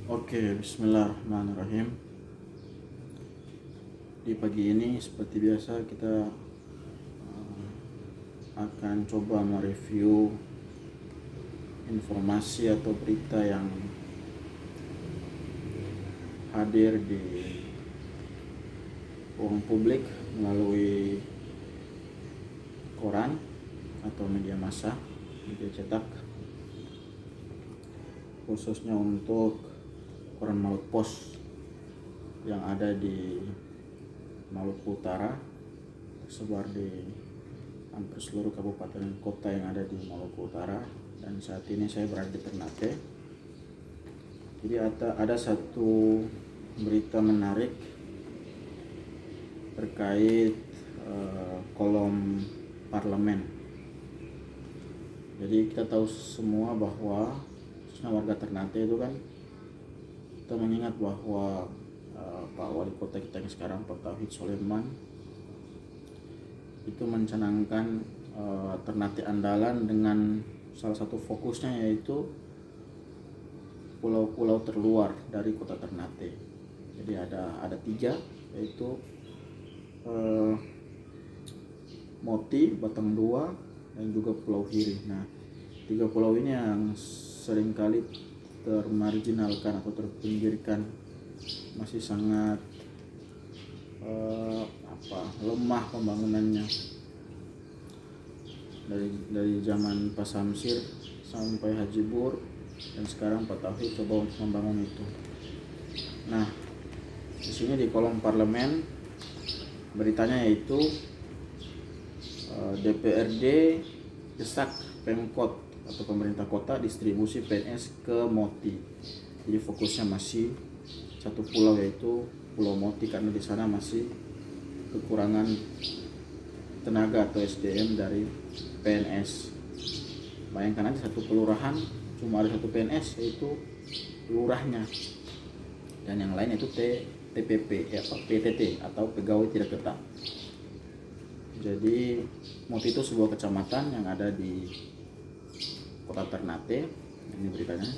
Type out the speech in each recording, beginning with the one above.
Oke, bismillahirrahmanirrahim. Di pagi ini seperti biasa kita akan coba mereview informasi atau berita yang hadir di ruang publik melalui koran atau media massa, media cetak, khususnya untuk koran Maluku Post yang ada di Maluku Utara, tersebar di hampir seluruh kabupaten dan kota yang ada di Maluku Utara, dan saat ini saya berada di Ternate. Jadi ada satu berita menarik terkait kolom parlemen. Jadi kita tahu semua bahwa khususnya warga Ternate itu kan, kita mengingat bahwa Pak Wali Kota kita yang sekarang, Pak Tauhid Soleman, itu mencanangkan Ternate andalan dengan salah satu fokusnya yaitu pulau-pulau terluar dari kota Ternate. Jadi ada 3, yaitu Moti, Batang Dua, dan juga Pulau Hiri. Nah, 3 pulau ini yang seringkali termarginalkan atau terpinggirkan, masih sangat lemah pembangunannya dari zaman Pak Samsir sampai Haji Bur, dan sekarang Pak Tauhid coba untuk membangun itu. Nah, di sini di kolom parlemen beritanya yaitu DPRD desak Pemkot atau pemerintah kota distribusi PNS ke Moti. Jadi fokusnya masih satu pulau, yaitu Pulau Moti, karena di sana masih kekurangan tenaga atau SDM dari PNS. Bayangkan aja, satu kelurahan cuma ada 1 PNS, yaitu lurahnya, dan yang lain itu TPP atau PTT atau pegawai tidak tetap. Jadi Moti itu sebuah kecamatan yang ada di kota Ternate. Ini beritanya.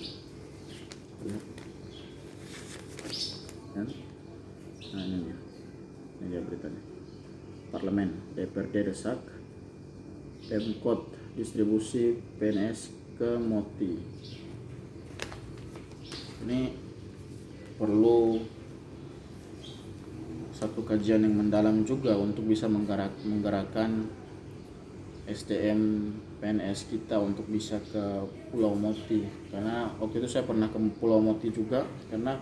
Nah, ini dia beritanya. Parlemen, DPRD desak Pemkot distribusi PNS ke Moti. Ini perlu satu kajian yang mendalam juga untuk bisa menggerakkan SDM PNS kita untuk bisa ke Pulau Moti. Karena waktu itu saya pernah ke Pulau Moti juga, karena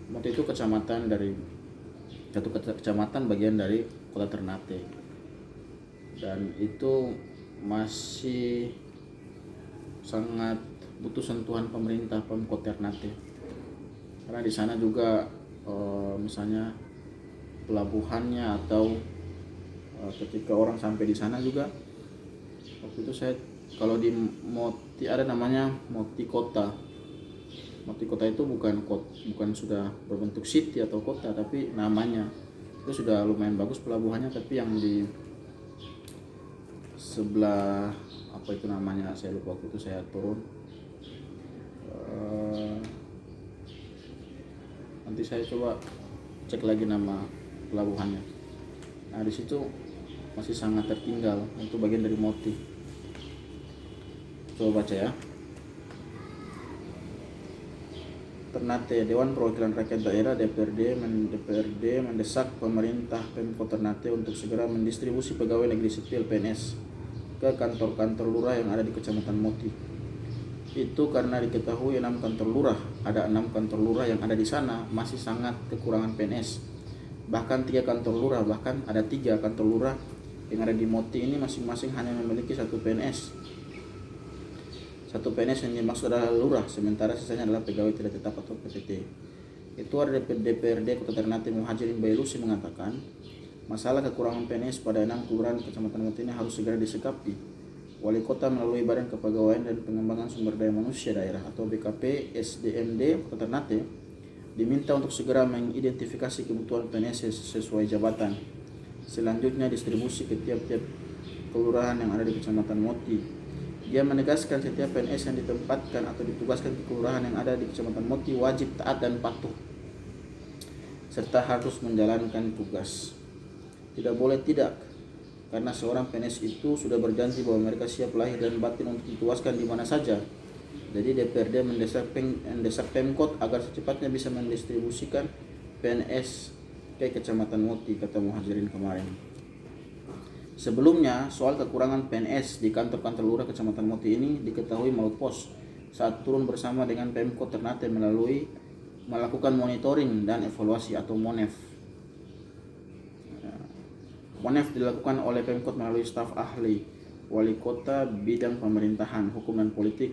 Moti itu kecamatan dari satu kecamatan bagian dari kota Ternate, dan itu masih sangat butuh sentuhan pemerintah Pemkot Ternate, karena di sana juga misalnya pelabuhannya atau ketika orang sampai di sana juga, waktu itu saya kalau di Moti ada namanya Moti Kota. Moti Kota itu bukan sudah berbentuk city atau kota, tapi namanya itu sudah lumayan bagus pelabuhannya, tapi yang di sebelah apa itu namanya saya lupa, waktu itu saya turun. Nanti saya coba cek lagi nama pelabuhannya. Nah, di situ masih sangat tertinggal, itu bagian dari Moti. Coba baca ya. Ternate, Dewan Perwakilan Rakyat Daerah DPRD mendesak pemerintah Pemkot Ternate untuk segera mendistribusi pegawai negeri sipil PNS ke kantor-kantor lurah yang ada di Kecamatan Moti. Itu karena diketahui ada 6 kantor lurah yang ada di sana masih sangat kekurangan PNS. Bahkan 3 kantor lurah, bahkan ada 3 kantor lurah yang ada di Moti ini masing-masing hanya memiliki 1 PNS. 1 PNS yang dimaksud adalah lurah, sementara sisanya adalah pegawai tidak tetap atau PTT. Ketua DPRD Kota Ternate Muhajirin Bailusi mengatakan, masalah kekurangan PNS pada 6 kelurahan Kecamatan Moti ini harus segera disikapi. Wali Kota melalui Badan Kepegawaian dan Pengembangan Sumber Daya Manusia Daerah atau BKP SDMD Kota Ternate diminta untuk segera mengidentifikasi kebutuhan PNS sesuai jabatan. Selanjutnya distribusi ke tiap-tiap kelurahan yang ada di Kecamatan Moti. Dia menegaskan setiap PNS yang ditempatkan atau ditugaskan ke kelurahan yang ada di Kecamatan Moti wajib taat dan patuh serta harus menjalankan tugas. Tidak boleh tidak, karena seorang PNS itu sudah berjanji bahwa mereka siap lahir dan batin untuk ditugaskan di mana saja. Jadi DPRD mendesak Pemkot agar secepatnya bisa mendistribusikan PNS ke Kecamatan Moti, kata Muhajirin kemarin. Sebelumnya, soal kekurangan PNS di kantor-kantor lurah Kecamatan Moti ini diketahui Malpos saat turun bersama dengan Pemkot Ternate melakukan monitoring dan evaluasi atau MONEV. MONEV dilakukan oleh Pemkot melalui staf ahli Wali Kota Bidang Pemerintahan, Hukum dan Politik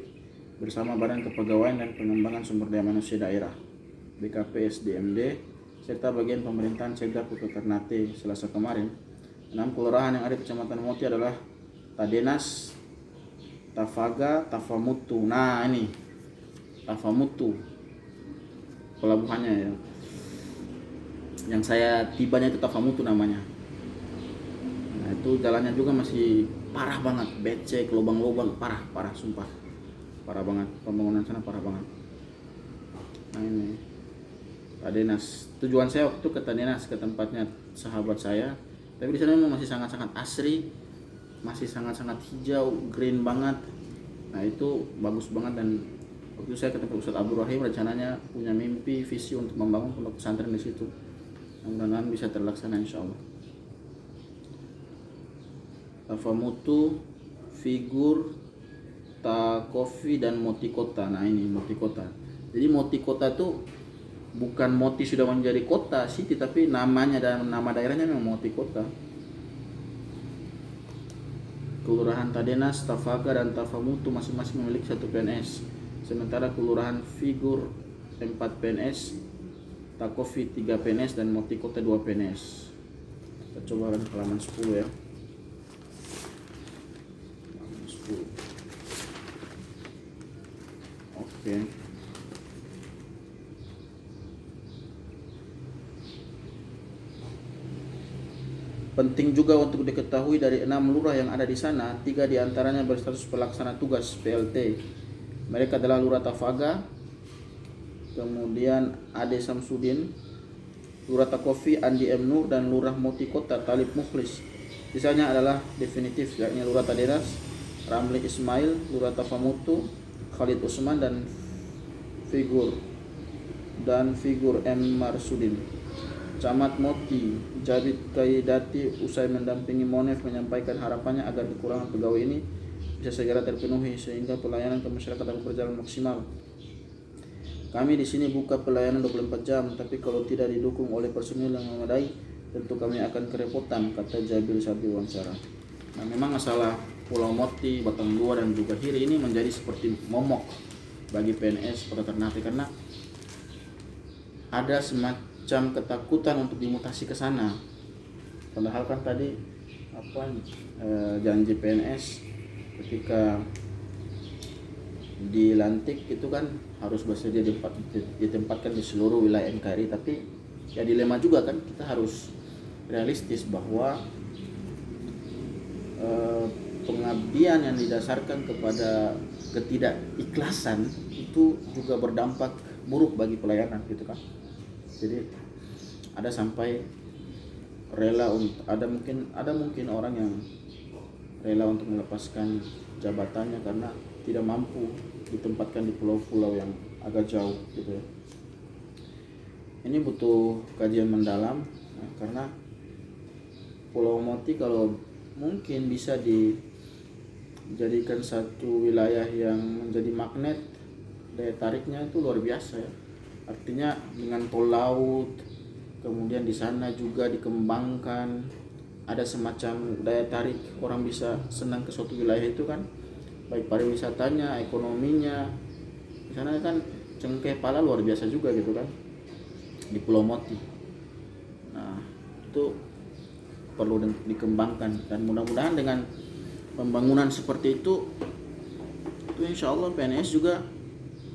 bersama Badan Kepegawaian dan Pengembangan Sumber Daya Manusia Daerah BKP SDMD serta bagian pemerintahan Sekda Kota Ternate Selasa kemarin. 6 kelurahan yang ada di Kecamatan Moti adalah Tadenas, Tafaga, Tafamutu. Nah ini Tafamutu pelabuhannya ya. Yang saya tibanya itu Tafamutu namanya. Nah itu jalannya juga masih parah banget, becek, lubang-lubang, parah sumpah. Parah banget, pembangunan sana parah banget. Nah ini Tadenas. Tujuan saya waktu ke Tadenas, ke tempatnya sahabat saya. Tapi di sana memang masih sangat-sangat asri, masih sangat-sangat hijau, green banget. Nah itu bagus banget. Dan waktu saya ketemu Ustadz Abdul Rahim, rencananya punya mimpi, visi untuk membangun pondok pesantren di situ. Mudah-mudahan bisa terlaksana insya Allah. Tafamutu, Figur, Takofi dan Moti Kota. Nah ini Moti Kota. Jadi Moti Kota tuh bukan Moti sudah menjadi kota city, tapi namanya dan nama daerahnya memang Moti Kota. Kelurahan Tadenas, Tafaga dan Tafamutu masing-masing memiliki 1 PNS. Sementara Kelurahan Figur 4 PNS, Takofi 3 PNS dan Moti Kota 2 PNS. Kita coba halaman 10 ya. Halaman 10. Oke. Penting juga untuk diketahui dari 6 lurah yang ada di sana, 3 diantaranya berstatus pelaksana tugas PLT. Mereka adalah Lurah Tafaga, kemudian Ade Samsudin, Lurah Takofi Andi M. Nur, dan Lurah Moti Kota Talib Mukhlis. Sisanya adalah definitif, yakni Lurah Tadenas, Ramli Ismail, Lurah Tafamutu, Khalid Usman, dan Figur M. Marsudin. Camat Moti, Jabid Kaidati, usai mendampingi MONEV, menyampaikan harapannya agar kekurangan pegawai ini bisa segera terpenuhi sehingga pelayanan ke masyarakat dapat berjalan maksimal. Kami di sini buka pelayanan 24 jam, tapi kalau tidak didukung oleh personil yang memadai, tentu kami akan kerepotan, kata Jabil saat diwawancara. Nah memang masalah Pulau Moti, Batang Dua dan juga Hiri ini menjadi seperti momok bagi PNS Kota Ternate karena ada semacam ketakutan untuk dimutasi ke sana. Padahal kan tadi janji PNS ketika dilantik itu kan harus bersedia ditempatkan di seluruh wilayah NKRI, tapi ya dilema juga kan, kita harus realistis bahwa pengabdian yang didasarkan kepada ketidakikhlasan itu juga berdampak buruk bagi pelayanan gitu kan. Jadi ada sampai rela untuk ada mungkin orang yang rela untuk melepaskan jabatannya karena tidak mampu ditempatkan di pulau-pulau yang agak jauh gitu ya. Ini butuh kajian mendalam karena Pulau Moti kalau mungkin bisa dijadikan satu wilayah yang menjadi magnet, daya tariknya itu luar biasa ya. Artinya dengan tol laut, kemudian di sana juga dikembangkan, ada semacam daya tarik, orang bisa senang ke suatu wilayah itu kan, baik pariwisatanya, ekonominya. Di sana kan cengkeh pala luar biasa juga gitu kan di Pulau Moti. Nah itu perlu dikembangkan dan mudah-mudahan dengan pembangunan seperti itu insya Allah PNS juga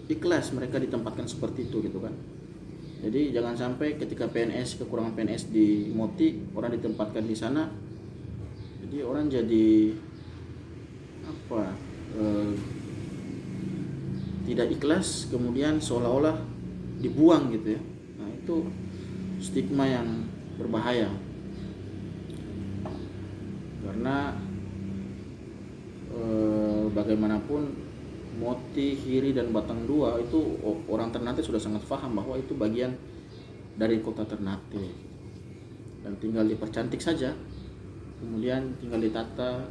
ikhlas mereka ditempatkan seperti itu gitu kan. Jadi jangan sampai ketika kekurangan PNS di Moti, orang ditempatkan di sana, jadi orang jadi tidak ikhlas kemudian seolah-olah dibuang gitu ya. Nah, itu stigma yang berbahaya. Karena bagaimanapun Moti, Hiri dan Batang Dua itu orang Ternate sudah sangat paham bahwa itu bagian dari kota Ternate dan tinggal dipercantik saja, kemudian tinggal ditata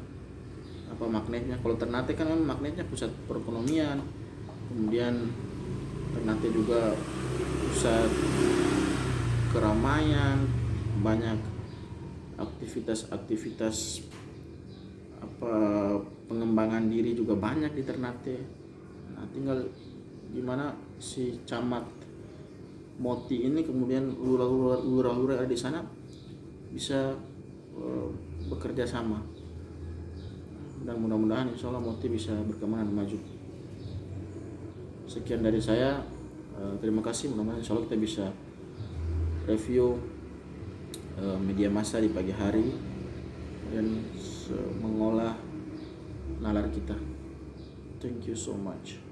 apa magnetnya. Kalau Ternate kan memang magnetnya pusat perekonomian, kemudian Ternate juga pusat keramaian, banyak aktivitas apa pengembangan diri juga banyak di Ternate. Nah, tinggal gimana si camat Moti ini kemudian lurah-lurah di sana bisa bekerja sama, dan mudah-mudahan insya Allah Moti bisa berkembang dan maju. Sekian dari saya, terima kasih. Mudah-mudahan insya Allah kita bisa review media massa di pagi hari dan mengolah nalar kita. Thank you so much.